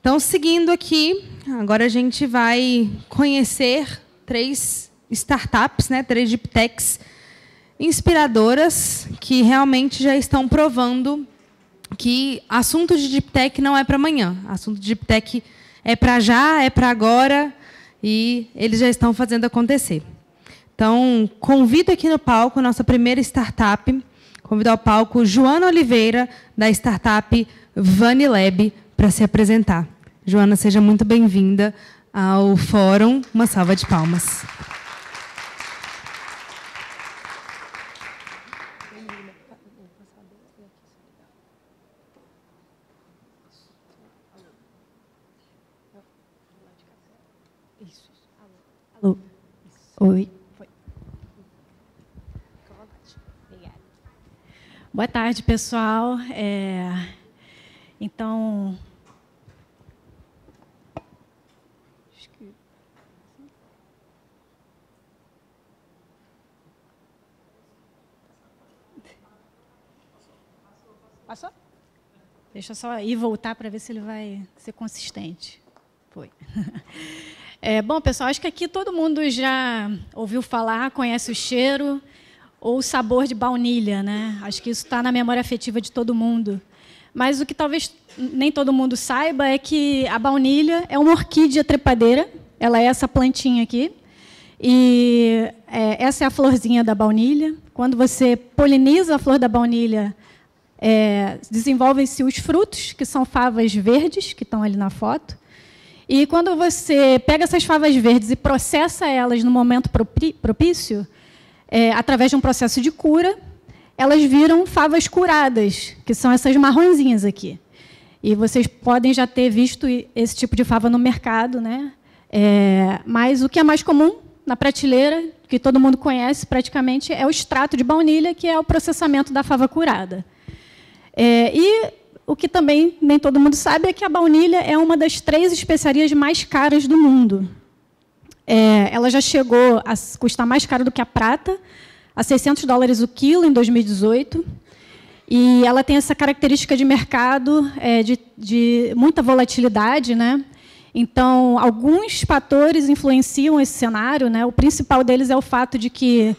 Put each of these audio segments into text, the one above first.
Então, seguindo aqui, agora a gente vai conhecer 3 startups, né, 3 deep techs inspiradoras que realmente já estão provando que assunto de deep tech não é para amanhã. Assunto de deep tech é para já, é para agora, e eles já estão fazendo acontecer. Então, convido aqui no palco a nossa primeira startup, convido ao palco Joana Oliveira, da startup Vanilab, para se apresentar. Joana, seja muito bem-vinda ao Fórum. Uma salva de palmas. Alô. Oi. Obrigada. Boa tarde, pessoal. Então, passou? Deixa eu só ir voltar para ver se ele vai ser consistente. Foi. Bom, pessoal, acho que aqui todo mundo já ouviu falar, conhece o cheiro ou o sabor de baunilha, né? Acho que isso está na memória afetiva de todo mundo. Mas o que talvez nem todo mundo saiba é que a baunilha é uma orquídea trepadeira. Ela é essa plantinha aqui. E essa é a florzinha da baunilha. Quando você poliniza a flor da baunilha, desenvolvem-se os frutos, que são favas verdes, que estão ali na foto. E quando você pega essas favas verdes e processa elas no momento propício, através de um processo de cura, elas viram favas curadas, que são essas marronzinhas aqui. E vocês podem já ter visto esse tipo de fava no mercado, né? Mas o que é mais comum na prateleira, que todo mundo conhece praticamente, é o extrato de baunilha, que é o processamento da fava curada. E o que também nem todo mundo sabe é que a baunilha é uma das 3 especiarias mais caras do mundo. Ela já chegou a custar mais caro do que a prata, a $600 o quilo em 2018. E ela tem essa característica de mercado de muita volatilidade, né? Então, alguns fatores influenciam esse cenário, né? O principal deles é o fato de que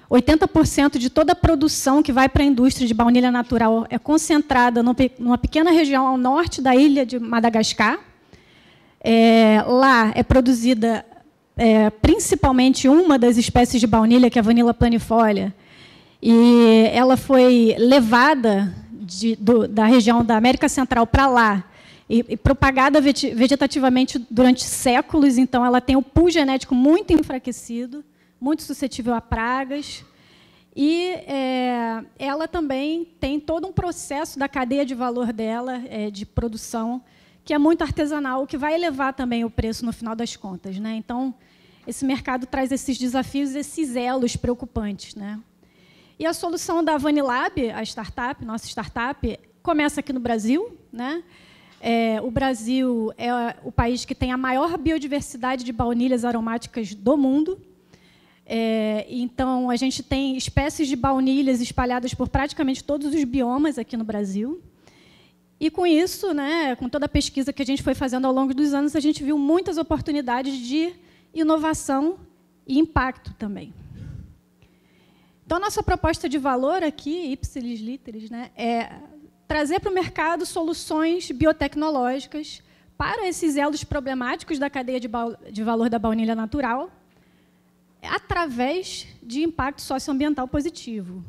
80% de toda a produção que vai para a indústria de baunilha natural é concentrada numa pequena região ao norte da ilha de Madagascar. Lá é produzida principalmente uma das espécies de baunilha, que é a Vanilla planifolia, e ela foi levada da região da América Central para lá e propagada vegetativamente durante séculos. Então, ela tem o pool genético muito enfraquecido, muito suscetível a pragas, e ela também tem todo um processo da cadeia de valor dela, de produção, que é muito artesanal, o que vai elevar também o preço no final das contas, né? Então, esse mercado traz esses desafios, esses elos preocupantes, né? E a solução da Vanilab, a startup, nossa startup, começa aqui no Brasil, né? O Brasil é o país que tem a maior biodiversidade de baunilhas aromáticas do mundo. Então, a gente tem espécies de baunilhas espalhadas por praticamente todos os biomas aqui no Brasil. E, com isso, né, com toda a pesquisa que a gente foi fazendo ao longo dos anos, a gente viu muitas oportunidades de inovação e impacto também. Então, a nossa proposta de valor aqui, ipsilis literis, né, é trazer para o mercado soluções biotecnológicas para esses elos problemáticos da cadeia de valor da baunilha natural, através de impacto socioambiental positivo.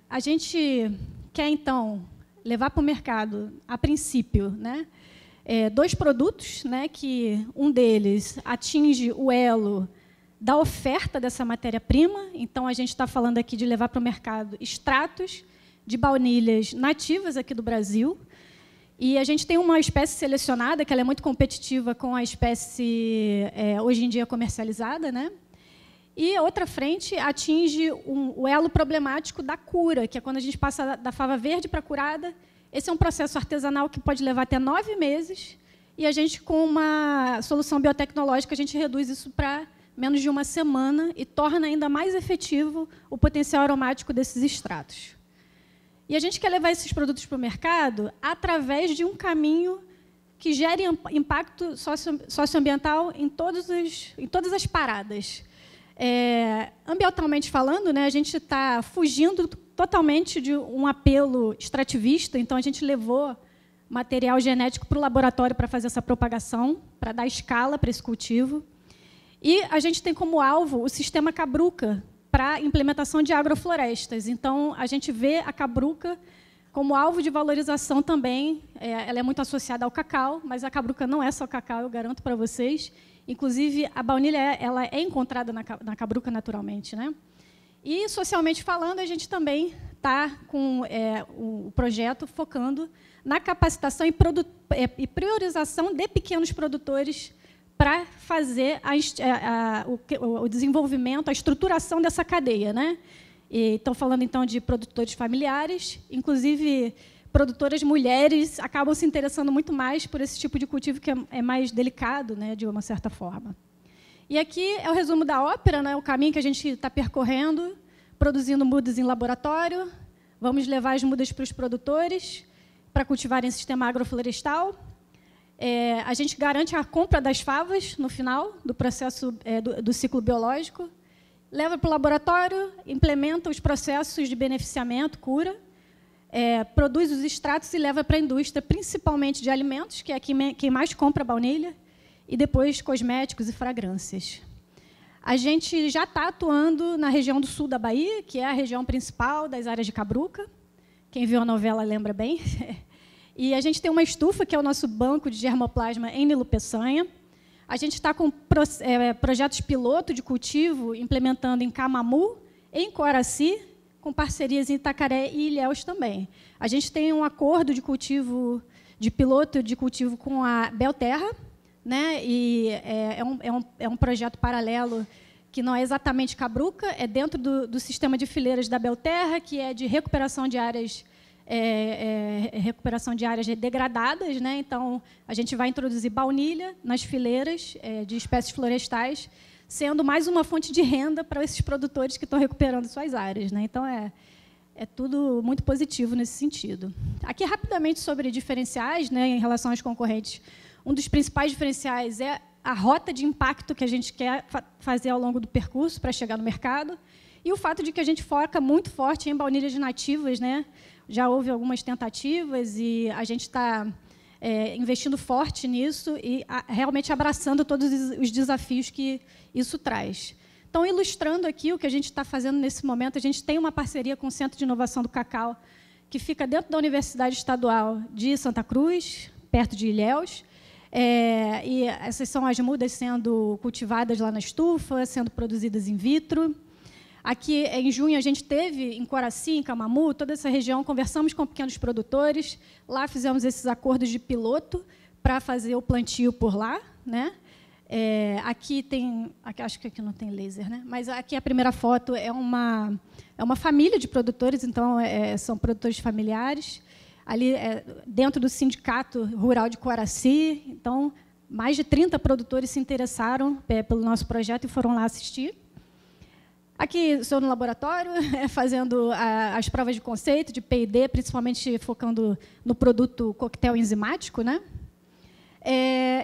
A gente quer, então, levar para o mercado, a princípio, né, 2 produtos, né, que um deles atinge o elo da oferta dessa matéria-prima. Então, a gente está falando aqui de levar para o mercado extratos de baunilhas nativas aqui do Brasil. E a gente tem uma espécie selecionada, que ela é muito competitiva com a espécie hoje em dia comercializada, né? E a outra frente atinge o elo problemático da cura, que é quando a gente passa da fava verde para a curada. Esse é um processo artesanal que pode levar até 9 meses, e a gente, com uma solução biotecnológica, a gente reduz isso para menos de 1 semana e torna ainda mais efetivo o potencial aromático desses extratos. E a gente quer levar esses produtos para o mercado através de um caminho que gere impacto socioambiental em todas as paradas. Ambientalmente falando, né, a gente está fugindo totalmente de um apelo extrativista, então a gente levou material genético para o laboratório para fazer essa propagação, para dar escala para esse cultivo. E a gente tem como alvo o sistema Cabruca para implementação de agroflorestas. Então, a gente vê a Cabruca como alvo de valorização também. Ela é muito associada ao cacau, mas a Cabruca não é só cacau, eu garanto para vocês. Inclusive, a baunilha ela é encontrada na Cabruca naturalmente, né? E, socialmente falando, a gente também está com o projeto focando na capacitação e priorização de pequenos produtores para fazer o desenvolvimento, a estruturação dessa cadeia, né? Estão falando, então, de produtores familiares, inclusive produtoras mulheres acabam se interessando muito mais por esse tipo de cultivo que é mais delicado, né, de uma certa forma. E aqui é o resumo da ópera, né, o caminho que a gente está percorrendo, produzindo mudas em laboratório, vamos levar as mudas para os produtores para cultivarem sistema agroflorestal. A gente garante a compra das favas no final do processo do ciclo biológico, leva para o laboratório, implementa os processos de beneficiamento, cura, produz os extratos e leva para a indústria, principalmente de alimentos, que é quem mais compra baunilha, e depois cosméticos e fragrâncias. A gente já está atuando na região do sul da Bahia, que é a região principal das áreas de Cabruca. Quem viu a novela lembra bem. E a gente tem uma estufa, que é o nosso banco de germoplasma em Nilo Peçanha. A gente está com projetos piloto de cultivo implementando em Camamu, em Coraci, com parcerias em Itacaré e Ilhéus também. A gente tem um acordo de cultivo, de piloto de cultivo com a Belterra, né? E é um projeto paralelo que não é exatamente Cabruca, é dentro do sistema de fileiras da Belterra, que é de recuperação de áreas degradadas, né? Então, a gente vai introduzir baunilha nas fileiras de espécies florestais, sendo mais uma fonte de renda para esses produtores que estão recuperando suas áreas, né? Então, é tudo muito positivo nesse sentido. Aqui, rapidamente, sobre diferenciais, né, em relação aos concorrentes. Um dos principais diferenciais é a rota de impacto que a gente quer fazer ao longo do percurso para chegar no mercado, e o fato de que a gente foca muito forte em baunilhas nativas, né? Já houve algumas tentativas e a gente está investindo forte nisso e realmente abraçando todos os desafios que isso traz. Então, ilustrando aqui o que a gente está fazendo nesse momento, a gente tem uma parceria com o Centro de Inovação do Cacau, que fica dentro da Universidade Estadual de Santa Cruz, perto de Ilhéus. E essas são as mudas sendo cultivadas lá na estufa, sendo produzidas in vitro. Aqui, em junho, a gente teve em Coraci, em Camamu, toda essa região, conversamos com pequenos produtores, lá fizemos esses acordos de piloto para fazer o plantio por lá, né? Aqui tem, acho que aqui não tem laser, né? Mas aqui a primeira foto é uma família de produtores, então são produtores familiares, ali dentro do Sindicato Rural de Coraci. Então, mais de 30 produtores se interessaram pelo nosso projeto e foram lá assistir. Aqui estou no laboratório, fazendo as provas de conceito, de P&D, principalmente focando no produto coquetel enzimático, né?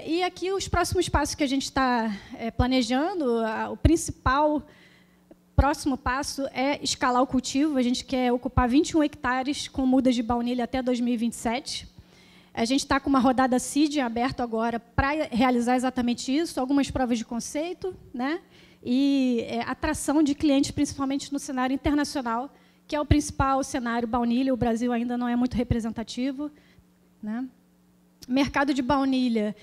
E aqui os próximos passos que a gente está planejando, o principal próximo passo é escalar o cultivo. A gente quer ocupar 21 hectares com mudas de baunilha até 2027. A gente está com uma rodada CID aberta agora para realizar exatamente isso, algumas provas de conceito, né? E atração de clientes, principalmente no cenário internacional, que é o principal cenário baunilha. O Brasil ainda não é muito representativo, né? Mercado de baunilha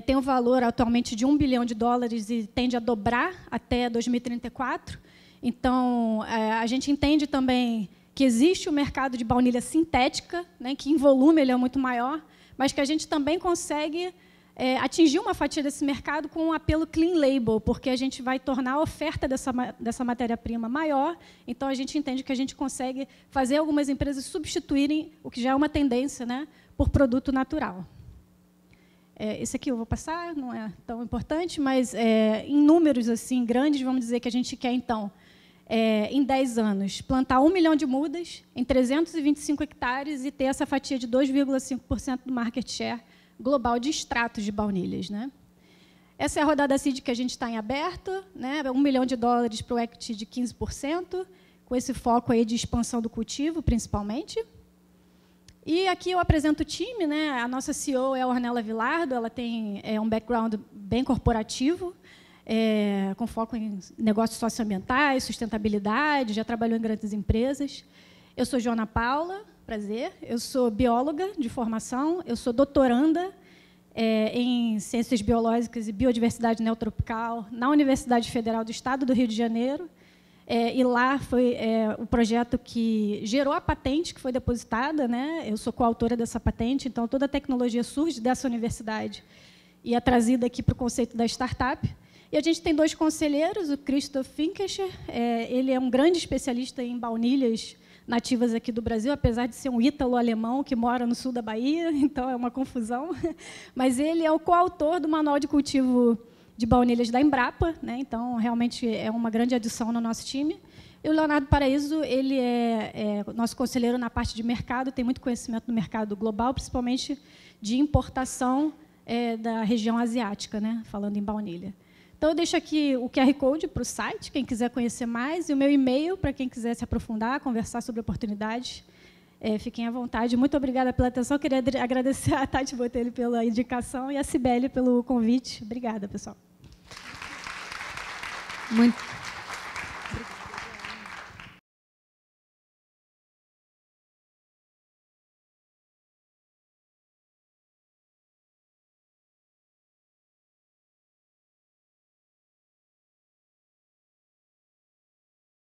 tem um valor atualmente de $1 bilhão e tende a dobrar até 2034. Então, a gente entende também que existe o mercado de baunilha sintética, né, que em volume ele é muito maior, mas que a gente também consegue atingir uma fatia desse mercado com um apelo clean label, porque a gente vai tornar a oferta dessa matéria-prima maior. Então, a gente entende que a gente consegue fazer algumas empresas substituírem o que já é uma tendência, né, por produto natural. Esse aqui eu vou passar, não é tão importante, mas em números assim grandes, vamos dizer que a gente quer, então, em 10 anos, plantar 1 milhão de mudas em 325 hectares e ter essa fatia de 2,5% do market share global de extratos de baunilhas, né? Essa é a rodada seed que a gente está em aberto, né? $1 milhão para o equity de 15%, com esse foco aí de expansão do cultivo, principalmente. E aqui eu apresento o time, né? A nossa CEO é a Ornella Vilardo, ela tem um background bem corporativo, com foco em negócios socioambientais, sustentabilidade, já trabalhou em grandes empresas. Eu sou Joana Paula, prazer. Eu sou bióloga de formação, eu sou doutoranda em Ciências Biológicas e Biodiversidade Neotropical na Universidade Federal do Estado do Rio de Janeiro. E lá foi o projeto que gerou a patente que foi depositada, né? Eu sou coautora dessa patente, então toda a tecnologia surge dessa universidade e é trazida aqui para o conceito da startup. E a gente tem 2 conselheiros, o Christoph Finkescher, ele é um grande especialista em baunilhas nativas aqui do Brasil, apesar de ser um ítalo-alemão que mora no sul da Bahia, então é uma confusão. Mas ele é o coautor do Manual de Cultivo de Baunilhas da Embrapa, né? Então, realmente, é uma grande adição no nosso time. E o Leonardo Paraíso, ele é nosso conselheiro na parte de mercado, tem muito conhecimento no mercado global, principalmente de importação da região asiática, né? Falando em baunilha. Então, eu deixo aqui o QR Code para o site, quem quiser conhecer mais, e o meu e-mail para quem quiser se aprofundar, conversar sobre oportunidades. Fiquem à vontade. Muito obrigada pela atenção. Eu queria agradecer a Tati Botelho pela indicação e a Cibele pelo convite. Obrigada, pessoal. Muito